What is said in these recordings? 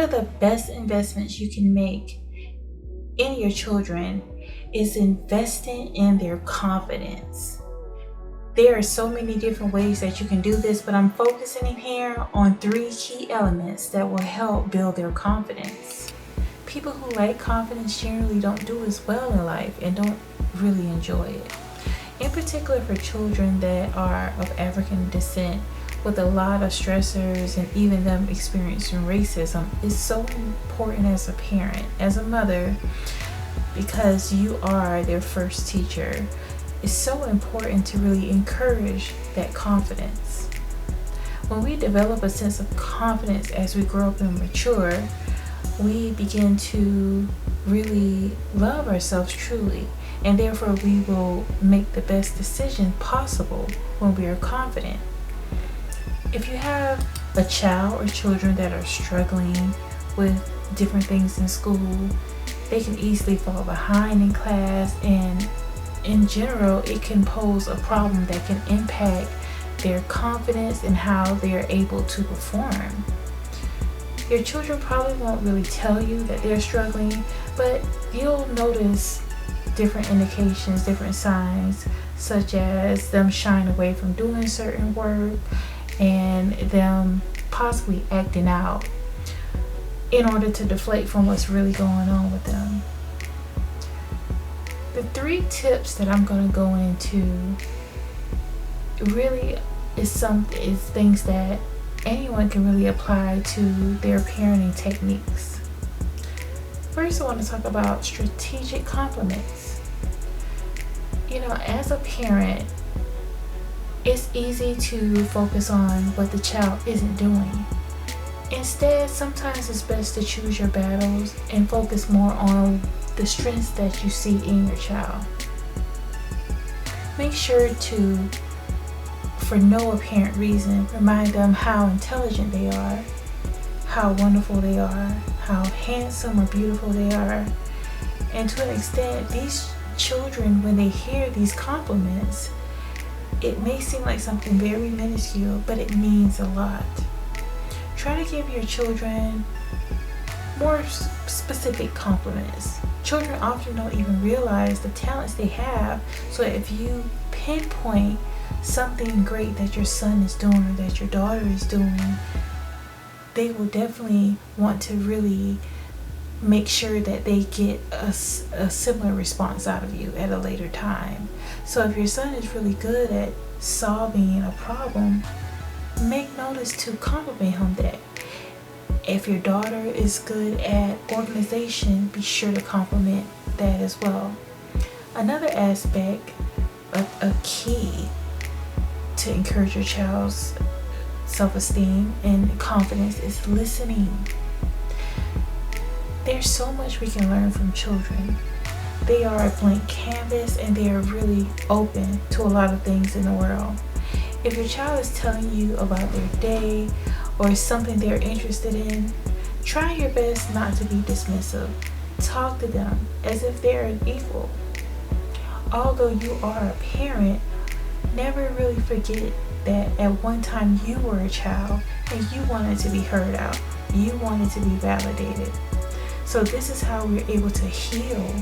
One of the best investments you can make in your children is investing in their confidence. There are so many different ways that you can do this, but I'm focusing in here on 3 key elements that will help build their confidence. People who lack confidence generally don't do as well in life and don't really enjoy it. In particular for children that are of African descent with a lot of stressors and even them experiencing racism, it's so important as a parent, as a mother, because you are their first teacher. It's so important to really encourage that confidence. When we develop a sense of confidence as we grow up and mature, we begin to really love ourselves truly, and therefore we will make the best decision possible when we are confident. If you have a child or children that are struggling with different things in school, they can easily fall behind in class, and in general, it can pose a problem that can impact their confidence and how they're able to perform. Your children probably won't really tell you that they're struggling, but you'll notice different indications, different signs, such as them shying away from doing certain work and them possibly acting out in order to deflate from what's really going on with them. The 3 tips that I'm going to go into really is things that anyone can really apply to their parenting techniques. First, I want to talk about strategic compliments. As a parent, it's easy to focus on what the child isn't doing. Instead, sometimes it's best to choose your battles and focus more on the strengths that you see in your child. Make sure to, for no apparent reason, remind them how intelligent they are, how wonderful they are, how handsome or beautiful they are. And to an extent, these children, when they hear these compliments, it may seem like something very minuscule, but it means a lot. Try to give your children more specific compliments. Children often don't even realize the talents they have, so if you pinpoint something great that your son is doing or that your daughter is doing, they will definitely want to really make sure that they get a similar response out of you at a later time. So if your son is really good at solving a problem, make notice to compliment him that. If your daughter is good at organization, be sure to compliment that as well. Another aspect, a key to encourage your child's self-esteem and confidence is listening. There's so much we can learn from children. They are a blank canvas and they are really open to a lot of things in the world. If your child is telling you about their day or something they're interested in, try your best not to be dismissive. Talk to them as if they're an equal. Although you are a parent, never really forget that at one time you were a child and you wanted to be heard out. You wanted to be validated. So this is how we're able to heal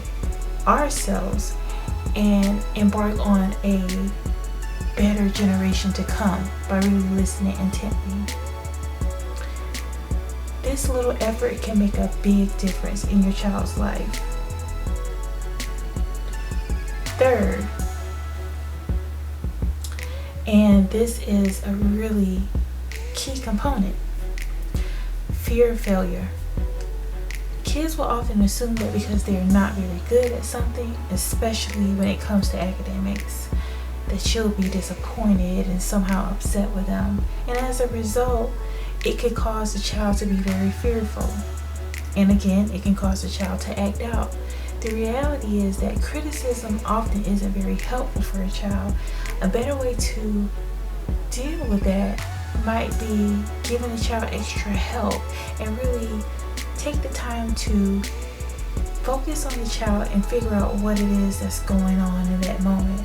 ourselves and embark on a better generation to come by really listening intently. This little effort can make a big difference in your child's life. Third, and this is a really key component, fear of failure. Kids will often assume that because they are not very good at something, especially when it comes to academics, that you'll be disappointed and somehow upset with them. And as a result, it could cause the child to be very fearful. And again, it can cause the child to act out. The reality is that criticism often isn't very helpful for a child. A better way to deal with that might be giving the child extra help and really take the time to focus on the child and figure out what it is that's going on in that moment.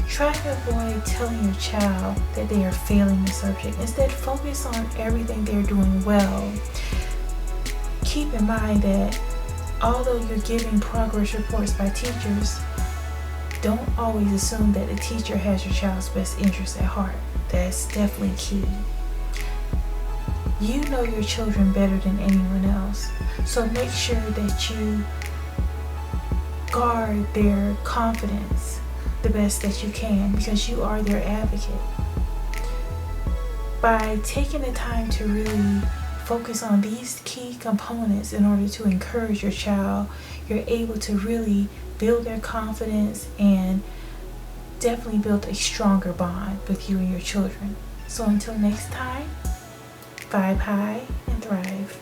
Try to avoid telling your child that they are failing the subject. Instead, focus on everything they're doing well. keep in mind that although you're giving progress reports by teachers, don't always assume that the teacher has your child's best interest at heart. That's definitely key. You know your children better than anyone else, so make sure that you guard their confidence the best that you can, because you are their advocate. By taking the time to really focus on these key components in order to encourage your child, you're able to really build their confidence and definitely build a stronger bond with you and your children. So until next time, vibe high and thrive.